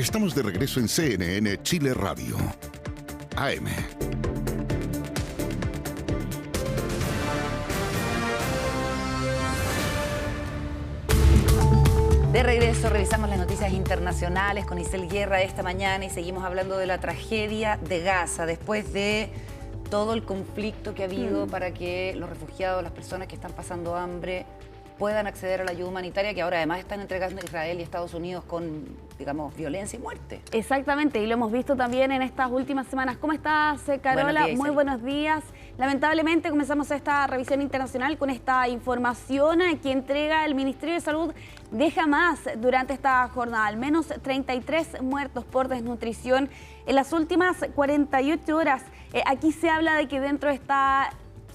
Estamos de regreso en CNN Chile Radio. AM. De regreso, revisamos las noticias internacionales con Isel Guerra esta mañana y seguimos hablando de la tragedia de Gaza después de todo el conflicto que ha habido para que los refugiados, las personas que están pasando hambre, puedan acceder a la ayuda humanitaria que ahora además están entregando a Israel y Estados Unidos con, digamos, violencia y muerte. Exactamente, y lo hemos visto también en estas últimas semanas. ¿Cómo estás, Carola? Muy buenos días. Lamentablemente comenzamos esta revisión internacional con esta información que entrega el Ministerio de Salud de Hamás durante esta jornada. Al menos 33 muertos por desnutrición en las últimas 48 horas. Aquí se habla de que dentro de esta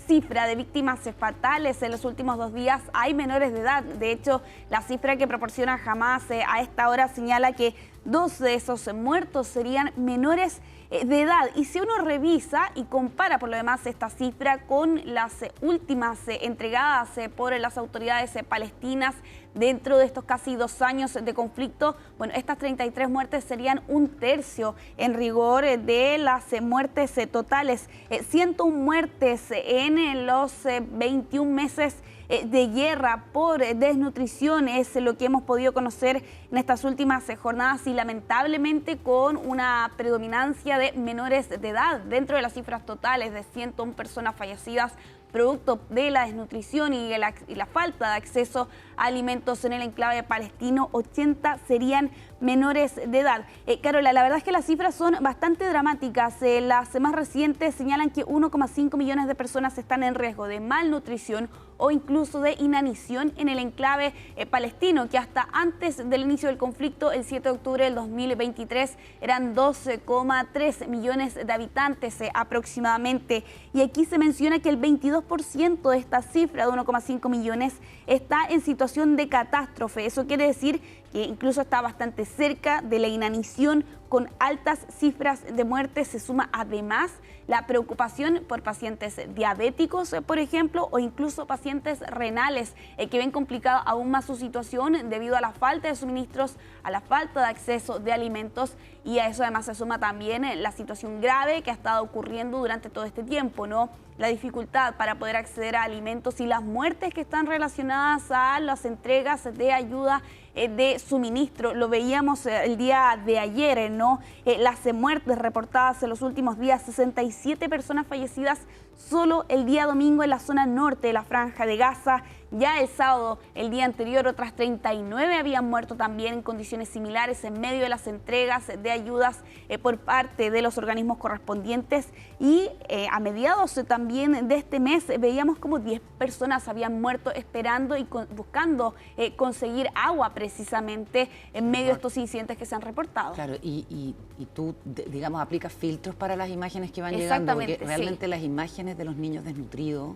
cifra de víctimas fatales en los últimos 2 días hay menores de edad. De hecho, la cifra que proporciona Hamás a esta hora señala que 2 de esos muertos serían menores de edad. Y si uno revisa y compara por lo demás esta cifra con las últimas entregadas por las autoridades palestinas dentro de estos casi 2 años de conflicto, bueno, estas 33 muertes serían 1/3 en rigor de las muertes totales. 101 muertes en los 21 meses de guerra por desnutrición es lo que hemos podido conocer en estas últimas jornadas y lamentablemente con una predominancia de menores de edad dentro de las cifras totales de 101 personas fallecidas producto de la desnutrición y la falta de acceso a alimentos en el enclave palestino. 80 serían menores de edad. Carola, la verdad es que las cifras son bastante dramáticas. Las más recientes señalan que 1,5 millones de personas están en riesgo de malnutrición o incluso de inanición en el enclave palestino, que hasta antes del inicio del conflicto, el 7 de octubre del 2023, eran 12,3 millones de habitantes aproximadamente. Y aquí se menciona que el 22% de esta cifra de 1,5 millones está en situación de catástrofe. Eso quiere decir que incluso está bastante cerca de la inanición, con altas cifras de muerte. Se suma además la preocupación por pacientes diabéticos, por ejemplo, o incluso pacientes renales que ven complicada aún más su situación debido a la falta de suministros, a la falta de acceso de alimentos, y a eso además se suma también la situación grave que ha estado ocurriendo durante todo este tiempo, ¿no? La dificultad para poder acceder a alimentos y las muertes que están relacionadas a las entregas de ayuda de suministro. Lo veíamos el día de ayer, ¿no? Las muertes reportadas en los últimos días, 67 personas fallecidas solo el día domingo en la zona norte de la Franja de Gaza. Ya el sábado, el día anterior, otras 39 habían muerto también en condiciones similares en medio de las entregas de ayudas por parte de los organismos correspondientes. Y a mediados también de este mes veíamos como 10 personas habían muerto esperando y buscando conseguir agua precisamente en medio de estos incidentes que se han reportado. Claro, y tú, digamos, aplicas filtros para las imágenes que van llegando, porque realmente las imágenes de los niños desnutridos,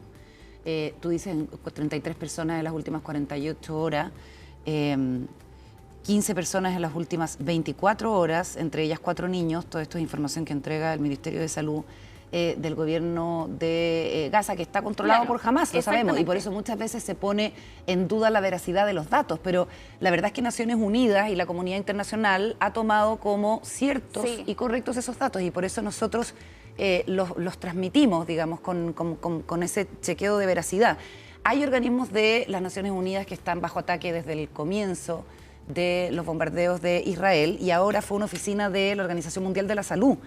tú dices 33 personas en las últimas 48 horas, 15 personas en las últimas 24 horas, entre ellas 4 niños. Todo esto es información que entrega el Ministerio de Salud del gobierno de Gaza, que está controlado por Hamás, lo sabemos, y por eso muchas veces se pone en duda la veracidad de los datos, pero la verdad es que Naciones Unidas y la comunidad internacional ha tomado como ciertos y correctos esos datos, y por eso nosotros los transmitimos, digamos, con ese chequeo de veracidad. Hay organismos de las Naciones Unidas que están bajo ataque desde el comienzo de los bombardeos de Israel, y ahora fue una oficina de la Organización Mundial de la Salud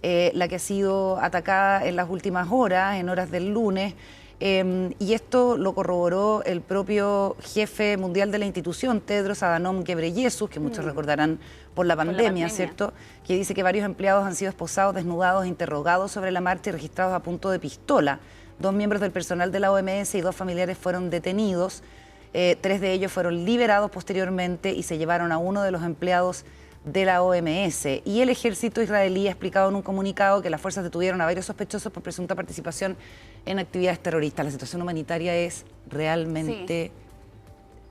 la que ha sido atacada en las últimas horas, en horas del lunes, y esto lo corroboró el propio jefe mundial de la institución, Tedros Adhanom Ghebreyesus, que muchos recordarán por la pandemia, ¿cierto? Que dice que varios empleados han sido esposados, desnudados, interrogados sobre la marcha y registrados a punto de pistola. 2 miembros del personal de la OMS y 2 familiares fueron detenidos. 3 de ellos fueron liberados posteriormente y se llevaron a uno de los empleados de la OMS. Y el ejército israelí ha explicado en un comunicado que las fuerzas detuvieron a varios sospechosos por presunta participación en actividades terroristas. La situación humanitaria es realmente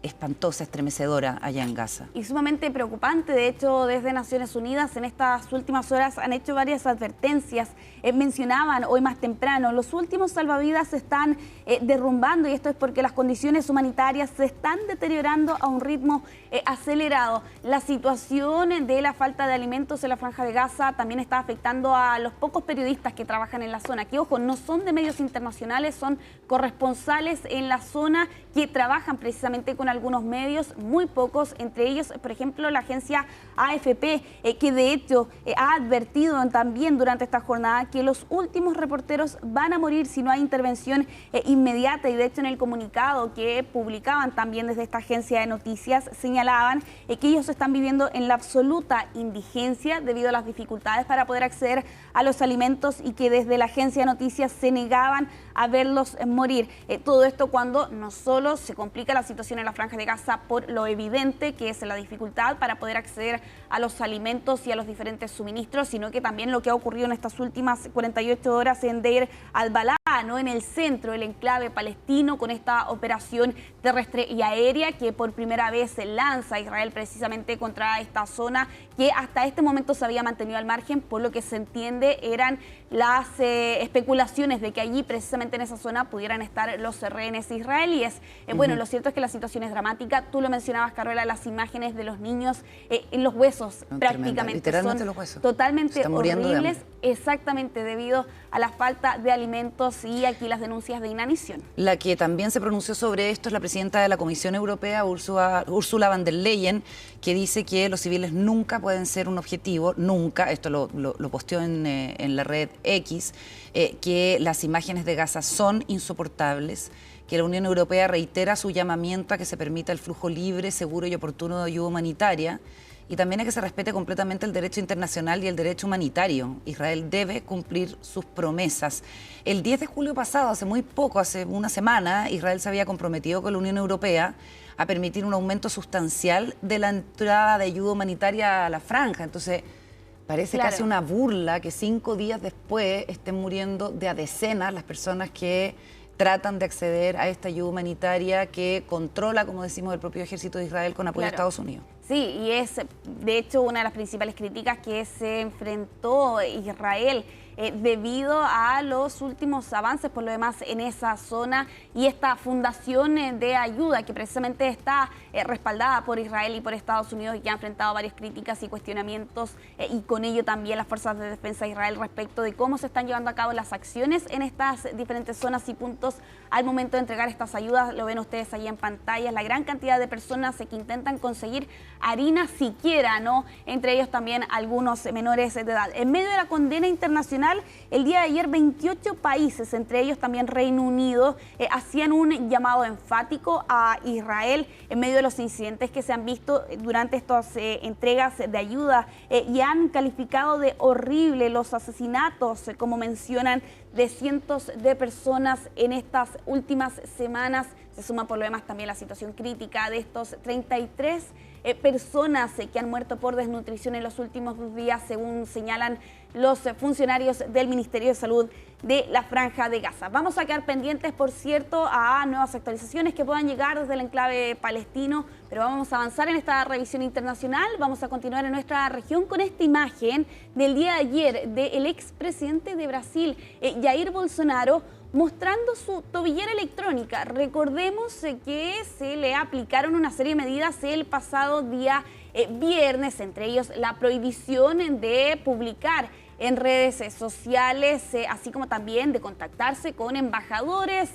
espantosa, estremecedora allá en Gaza. Y sumamente preocupante. De hecho, desde Naciones Unidas en estas últimas horas han hecho varias advertencias. Mencionaban hoy más temprano, los últimos salvavidas se están derrumbando, y esto es porque las condiciones humanitarias se están deteriorando a un ritmo acelerado. La situación de la falta de alimentos en la Franja de Gaza también está afectando a los pocos periodistas que trabajan en la zona, que ojo, no son de medios internacionales, son corresponsales en la zona que trabajan precisamente con algunos medios, muy pocos, entre ellos, por ejemplo, la agencia AFP, que de hecho ha advertido también durante esta jornada que los últimos reporteros van a morir si no hay intervención inmediata, y de hecho en el comunicado que publicaban también desde esta agencia de noticias señalaban que ellos están viviendo en la absoluta indigencia debido a las dificultades para poder acceder a los alimentos, y que desde la agencia de noticias se negaban a verlos morir. Todo esto cuando no solo se complica la situación en la Franja de Gaza por lo evidente que es la dificultad para poder acceder a los alimentos y a los diferentes suministros, sino que también lo que ha ocurrido en estas últimas 48 horas en Deir al-Balá, ¿no? En el centro, el enclave palestino, con esta operación terrestre y aérea que por primera vez se lanza Israel precisamente contra esta zona que hasta este momento se había mantenido al margen, por lo que se entiende eran las especulaciones de que allí precisamente en esa zona pudieran estar los rehenes israelíes. Bueno, lo cierto es que la situación es dramática. Tú lo mencionabas, Carola, las imágenes de los niños en los huesos prácticamente literalmente son los huesos. Totalmente horribles, exactamente debido a la falta de alimentos y aquí las denuncias de inanición. La que también se pronunció sobre esto es la presidenta de la Comisión Europea, Ursula von der Leyen, que dice que los civiles nunca pueden ser un objetivo, nunca, esto lo posteó en la red X, que las imágenes de Gaza son insoportables, que la Unión Europea reitera su llamamiento a que se permita el flujo libre, seguro y oportuno de ayuda humanitaria, y también a que se respete completamente el derecho internacional y el derecho humanitario. Israel debe cumplir sus promesas. El 10 de julio pasado, hace muy poco, hace una semana, Israel se había comprometido con la Unión Europea a permitir un aumento sustancial de la entrada de ayuda humanitaria a la franja. Entonces, parece casi una burla que 5 días después estén muriendo de a decenas las personas que tratan de acceder a esta ayuda humanitaria que controla, como decimos, el propio ejército de Israel con apoyo de Estados Unidos. Sí, y es de hecho una de las principales críticas que se enfrentó Israel debido a los últimos avances, por lo demás, en esa zona, y esta fundación de ayuda que precisamente está respaldada por Israel y por Estados Unidos, y que ha enfrentado varias críticas y cuestionamientos, y con ello también las fuerzas de defensa de Israel respecto de cómo se están llevando a cabo las acciones en estas diferentes zonas y puntos al momento de entregar estas ayudas. Lo ven ustedes ahí en pantalla, la gran cantidad de personas que intentan conseguir harina siquiera, ¿no? Entre ellos también algunos menores de edad. En medio de la condena internacional, el día de ayer 28 países, entre ellos también Reino Unido, hacían un llamado enfático a Israel en medio de los incidentes que se han visto durante estas entregas de ayuda, y han calificado de horrible los asesinatos, como mencionan, de cientos de personas en estas últimas semanas. Se suma por lo demás también la situación crítica de estos 33 personas que han muerto por desnutrición en los últimos 2 días, según señalan los funcionarios del Ministerio de Salud de la Franja de Gaza. Vamos a quedar pendientes, por cierto, a nuevas actualizaciones que puedan llegar desde el enclave palestino, pero vamos a avanzar en esta revisión internacional. Vamos a continuar en nuestra región con esta imagen del día de ayer del expresidente de Brasil, Jair Bolsonaro, mostrando su tobillera electrónica. Recordemos que se le aplicaron una serie de medidas el pasado día viernes, entre ellos la prohibición de publicar en redes sociales, así como también de contactarse con embajadores,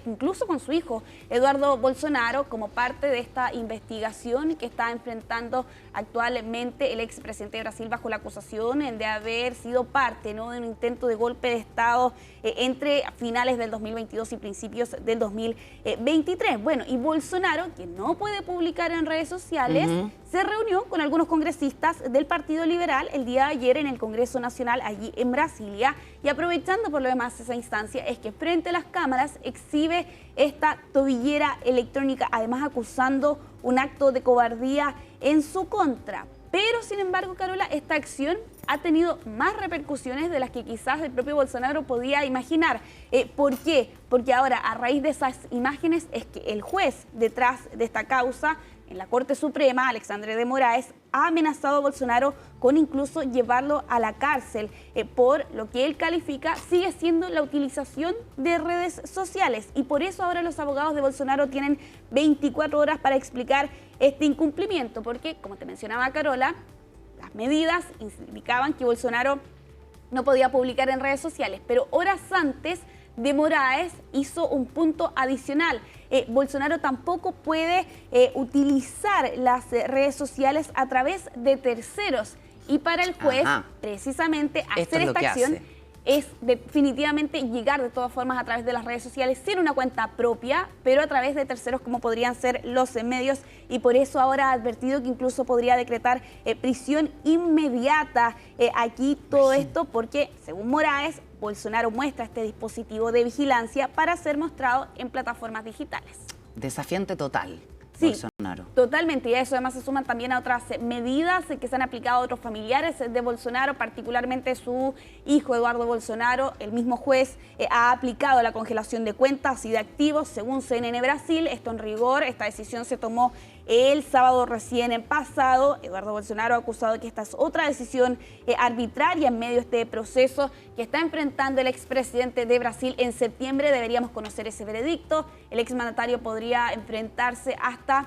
incluso con su hijo Eduardo Bolsonaro, como parte de esta investigación que está enfrentando actualmente el expresidente de Brasil bajo la acusación de haber sido parte, ¿no?, de un intento de golpe de Estado entre finales del 2022 y principios del 2023. Bueno, y Bolsonaro, que no puede publicar en redes sociales, se reunió con algunos congresistas del Partido Liberal el día de ayer en el Congreso Nacional allí en Brasilia, y aprovechando por lo demás esa instancia es que frente a las cámaras exhibe esta tobillera electrónica, además acusando un acto de cobardía en su contra. Pero, sin embargo, Carola, esta acción ha tenido más repercusiones de las que quizás el propio Bolsonaro podía imaginar. ¿Por qué? Porque ahora, a raíz de esas imágenes, es que el juez detrás de esta causa en la Corte Suprema, Alexandre de Moraes, ha amenazado a Bolsonaro con incluso llevarlo a la cárcel por lo que él califica sigue siendo la utilización de redes sociales. Y por eso ahora los abogados de Bolsonaro tienen 24 horas para explicar este incumplimiento, porque, como te mencionaba Carola, las medidas indicaban que Bolsonaro no podía publicar en redes sociales, pero horas antes de Moraes hizo un punto adicional. Bolsonaro tampoco puede utilizar las redes sociales a través de terceros. Y para el juez, precisamente, hacer esta acción es definitivamente llegar de todas formas a través de las redes sociales sin una cuenta propia, pero a través de terceros como podrían ser los medios, y por eso ahora ha advertido que incluso podría decretar prisión inmediata. Aquí todo esto porque, según Moraes, Bolsonaro muestra este dispositivo de vigilancia para ser mostrado en plataformas digitales. Desafiante total. Sí, Bolsonaro. Totalmente, y a eso además se suman también a otras medidas que se han aplicado a otros familiares de Bolsonaro, particularmente su hijo Eduardo Bolsonaro. El mismo juez ha aplicado la congelación de cuentas y de activos, según CNN Brasil. Esto en rigor, esta decisión se tomó el sábado recién pasado. Eduardo Bolsonaro ha acusado de que esta es otra decisión arbitraria en medio de este proceso que está enfrentando el expresidente de Brasil. En septiembre deberíamos conocer ese veredicto. El exmandatario podría enfrentarse hasta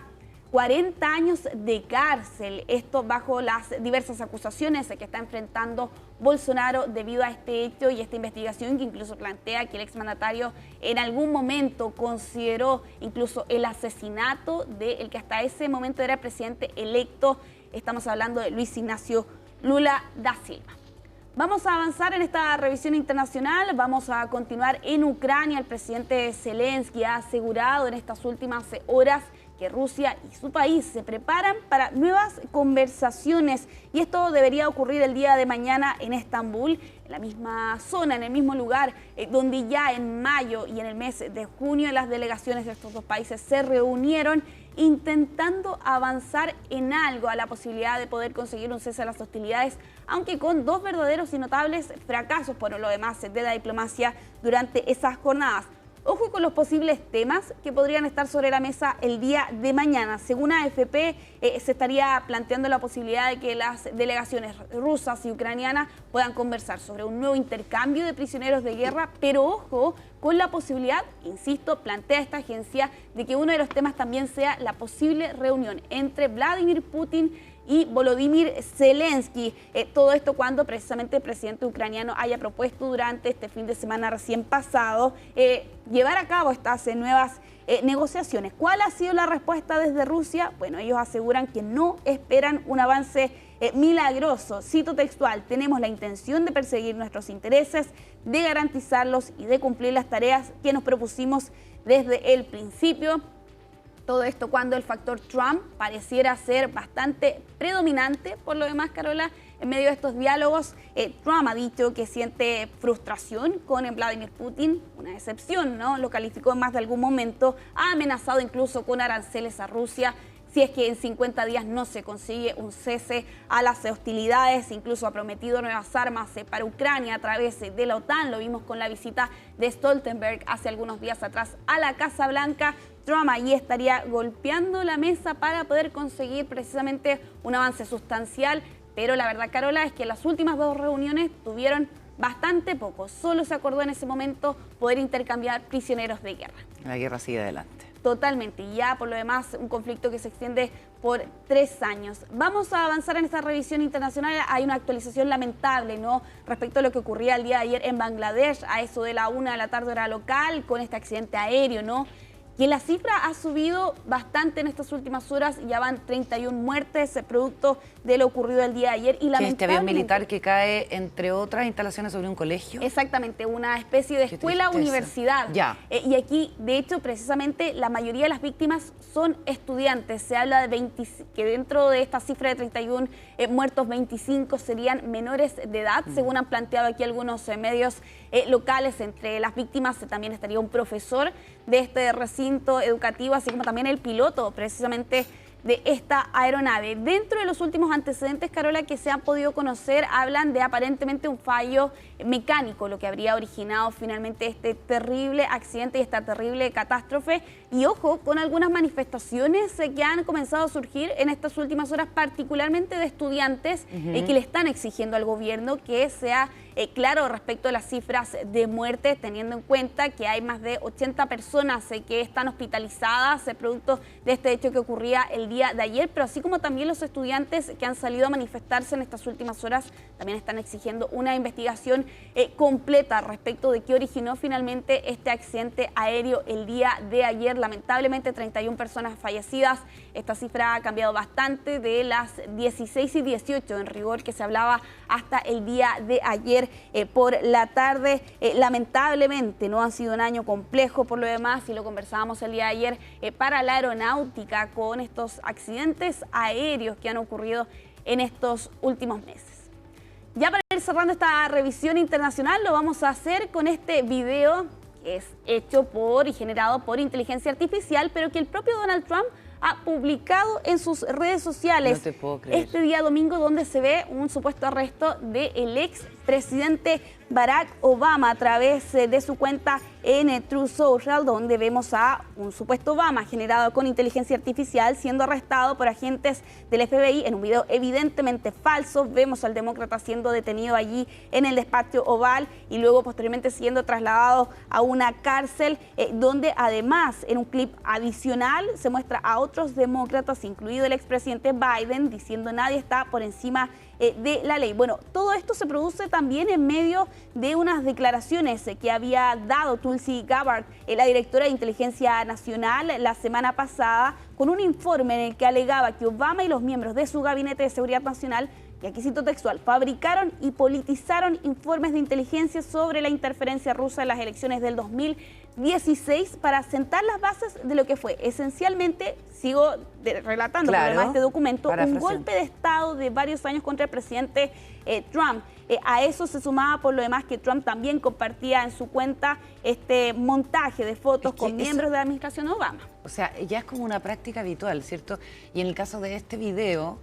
40 años de cárcel, esto bajo las diversas acusaciones que está enfrentando Bolsonaro debido a este hecho y esta investigación que incluso plantea que el exmandatario en algún momento consideró incluso el asesinato del que hasta ese momento era presidente electo. Estamos hablando de Luis Ignacio Lula da Silva. Vamos a avanzar en esta revisión internacional, vamos a continuar en Ucrania. El presidente Zelensky ha asegurado en estas últimas horas que Rusia y su país se preparan para nuevas conversaciones, y esto debería ocurrir el día de mañana en Estambul, en la misma zona, en el mismo lugar donde ya en mayo y en el mes de junio las delegaciones de estos dos países se reunieron intentando avanzar en algo, a la posibilidad de poder conseguir un cese a las hostilidades, aunque con dos verdaderos y notables fracasos por lo demás de la diplomacia durante esas jornadas. Ojo con los posibles temas que podrían estar sobre la mesa el día de mañana. Según AFP, se estaría planteando la posibilidad de que las delegaciones rusas y ucranianas puedan conversar sobre un nuevo intercambio de prisioneros de guerra, pero ojo con la posibilidad, insisto, plantea esta agencia, de que uno de los temas también sea la posible reunión entre Vladimir Putin y Volodymyr Zelensky. Todo esto cuando precisamente el presidente ucraniano haya propuesto durante este fin de semana recién pasado llevar a cabo estas nuevas negociaciones. ¿Cuál ha sido la respuesta desde Rusia? Bueno, ellos aseguran que no esperan un avance milagroso. Cito textual: tenemos la intención de perseguir nuestros intereses, de garantizarlos y de cumplir las tareas que nos propusimos desde el principio. Todo esto cuando el factor Trump pareciera ser bastante predominante. Por lo demás, Carola, en medio de estos diálogos, Trump ha dicho que siente frustración con Vladimir Putin, una decepción, ¿no? Lo calificó en más de algún momento, ha amenazado incluso con aranceles a Rusia si es que en 50 días no se consigue un cese a las hostilidades. Incluso ha prometido nuevas armas para Ucrania a través de la OTAN. Lo vimos con la visita de Stoltenberg hace algunos días atrás a la Casa Blanca. Trump allí estaría golpeando la mesa para poder conseguir precisamente un avance sustancial, pero la verdad, Carola, es que las últimas dos reuniones tuvieron bastante poco. Solo se acordó en ese momento poder intercambiar prisioneros de guerra. La guerra sigue adelante. Totalmente, y ya por lo demás un conflicto que se extiende por 3 años. Vamos a avanzar en esta revisión internacional. Hay una actualización lamentable, ¿no?, respecto a lo que ocurría el día de ayer en Bangladesh, a eso de la 1 de la tarde hora local, con este accidente aéreo, ¿no?, que la cifra ha subido bastante en estas últimas horas. Ya van 31 muertes producto de lo ocurrido el día de ayer. Y este avión militar que cae, entre otras instalaciones, sobre un colegio. Exactamente, una especie de escuela-universidad. Ya. Y aquí, de hecho, precisamente la mayoría de las víctimas son estudiantes. Se habla de que dentro de esta cifra de 31 muertos, 25 serían menores de edad, según han planteado aquí algunos medios locales. Entre las víctimas también estaría un profesor de este recinto educativo, así como también el piloto precisamente de esta aeronave. Dentro de los últimos antecedentes, Carola, que se han podido conocer, hablan de aparentemente un fallo mecánico, lo que habría originado finalmente este terrible accidente y esta terrible catástrofe. Y ojo, con algunas manifestaciones que han comenzado a surgir en estas últimas horas, particularmente de estudiantes que le están exigiendo al gobierno que sea claro respecto a las cifras de muertes, teniendo en cuenta que hay más de 80 personas que están hospitalizadas producto de este hecho que ocurría el día de ayer, pero así como también los estudiantes que han salido a manifestarse en estas últimas horas también están exigiendo una investigación completa respecto de qué originó finalmente este accidente aéreo el día de ayer. Lamentablemente 31 personas fallecidas. Esta cifra ha cambiado bastante de las 16 y 18 en rigor que se hablaba hasta el día de ayer por la tarde. Lamentablemente no ha sido un año complejo por lo demás, y lo conversábamos el día de ayer, para la aeronáutica con estos accidentes aéreos que han ocurrido en estos últimos meses. Ya para ir cerrando esta revisión internacional, lo vamos a hacer con este video que es hecho por y generado por inteligencia artificial, pero que el propio Donald Trump ha publicado en sus redes sociales. No te puedo creer. Este día domingo, donde se ve un supuesto arresto del expresidente Barack Obama a través de su cuenta en Truth Social, donde vemos a un supuesto Obama generado con inteligencia artificial siendo arrestado por agentes del FBI en un video evidentemente falso. Vemos al demócrata siendo detenido allí en el despacho Oval y luego posteriormente siendo trasladado a una cárcel, donde además en un clip adicional se muestra a otros demócratas, incluido el expresidente Biden, diciendo nadie está por encima de la ley. Bueno, todo esto se produce también en medio de unas declaraciones que había dado Tulsi Gabbard, la directora de Inteligencia Nacional, la semana pasada, con un informe en el que alegaba que Obama y los miembros de su Gabinete de Seguridad Nacional, y aquí cito textual, fabricaron y politizaron informes de inteligencia sobre la interferencia rusa en las elecciones del 2016 para sentar las bases de lo que fue esencialmente, sigo relatando por demás este documento, un golpe de Estado de varios años contra el presidente Trump. A eso se sumaba por lo demás que Trump también compartía en su cuenta este montaje de fotos con miembros de la administración Obama. O sea, ya es como una práctica habitual, ¿cierto? Y en el caso de este video,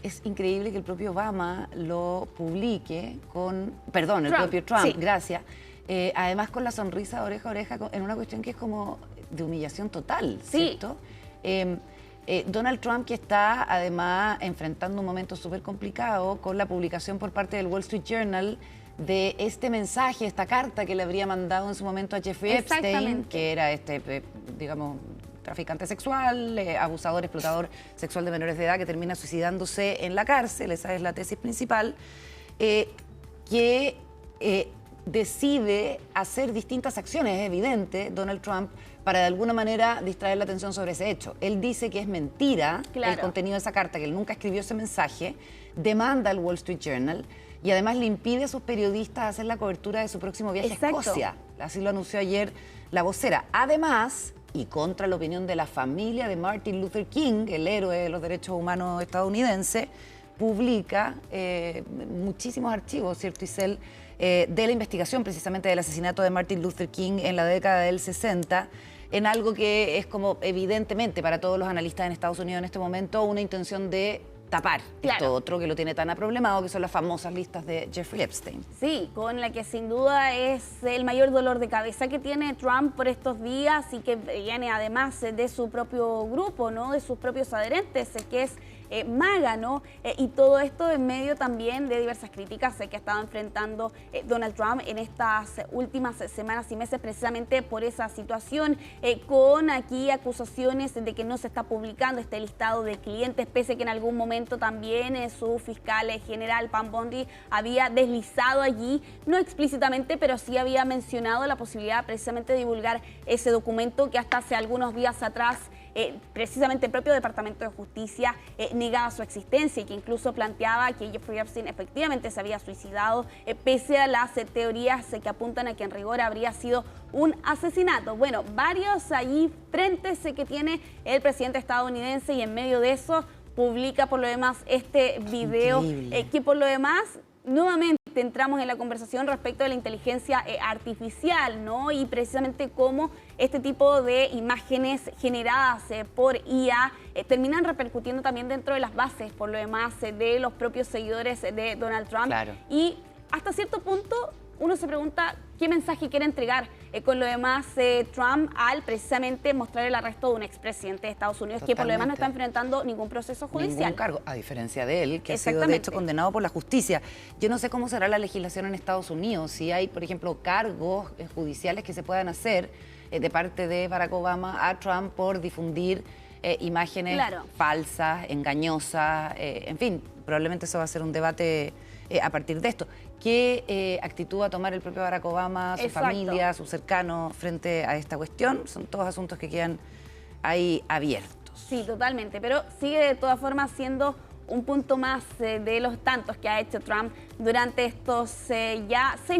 es increíble que el propio Obama lo publique con, perdón, el propio Trump, sí. Gracias. Además con la sonrisa de oreja a oreja, en una cuestión que es como de humillación total, ¿cierto? Sí. Donald Trump, que está además enfrentando un momento súper complicado con la publicación por parte del Wall Street Journal de este mensaje, esta carta que le habría mandado en su momento a Jeffrey Epstein, que era digamos, traficante sexual, abusador, explotador sexual de menores de edad, que termina suicidándose en la cárcel. Esa es la tesis principal, que decide hacer distintas acciones, es evidente, Donald Trump, para de alguna manera distraer la atención sobre ese hecho. Él dice que es mentira el contenido de esa carta, que él nunca escribió ese mensaje, demanda al Wall Street Journal y además le impide a sus periodistas hacer la cobertura de su próximo viaje a Escocia. Así lo anunció ayer la vocera. Además, y contra la opinión de la familia de Martin Luther King, el héroe de los derechos humanos estadounidense, publica muchísimos archivos, ¿cierto, Isel?, de la investigación precisamente del asesinato de Martin Luther King en la década del 60, en algo que es como evidentemente para todos los analistas en Estados Unidos en este momento una intención de tapar esto otro que lo tiene tan aproblemado, que son las famosas listas de Jeffrey Epstein. Sí, con la que sin duda es el mayor dolor de cabeza que tiene Trump por estos días y que viene además de su propio grupo, ¿no? De sus propios adherentes, que es MAGA, ¿no? Y todo esto en medio también de diversas críticas que ha estado enfrentando Donald Trump en estas últimas semanas y meses, precisamente por esa situación, con aquí acusaciones de que no se está publicando este listado de clientes, pese a que en algún momento también su fiscal general, Pam Bondi, había deslizado allí, no explícitamente, pero sí había mencionado la posibilidad precisamente de divulgar ese documento que hasta hace algunos días atrás precisamente el propio Departamento de Justicia negaba su existencia y que incluso planteaba que Jeffrey Epstein efectivamente se había suicidado, pese a las teorías que apuntan a que en rigor habría sido un asesinato. Bueno, varios allí frentes que tiene el presidente estadounidense, y en medio de eso publica por lo demás este video que por lo demás nuevamente centramos en la conversación respecto de la inteligencia artificial, ¿no? Y precisamente cómo este tipo de imágenes generadas por IA terminan repercutiendo también dentro de las bases, por lo demás, de los propios seguidores de Donald Trump. Claro. Y hasta cierto punto uno se pregunta qué mensaje quiere entregar con lo demás Trump al precisamente mostrar el arresto de un expresidente de Estados Unidos. Totalmente. Que por lo demás no está enfrentando ningún proceso judicial. Ningún cargo, a diferencia de él, que ha sido de hecho condenado por la justicia. Yo no sé cómo será la legislación en Estados Unidos, si hay, por ejemplo, cargos judiciales que se puedan hacer de parte de Barack Obama a Trump por difundir imágenes falsas, engañosas, en fin, probablemente eso va a ser un debate a partir de esto. ¿Qué actitud va a tomar el propio Barack Obama, su familia, sus cercanos frente a esta cuestión? Son todos asuntos que quedan ahí abiertos. Sí, totalmente, pero sigue de todas formas siendo un punto más de los tantos que ha hecho Trump durante estos ya 6 meses.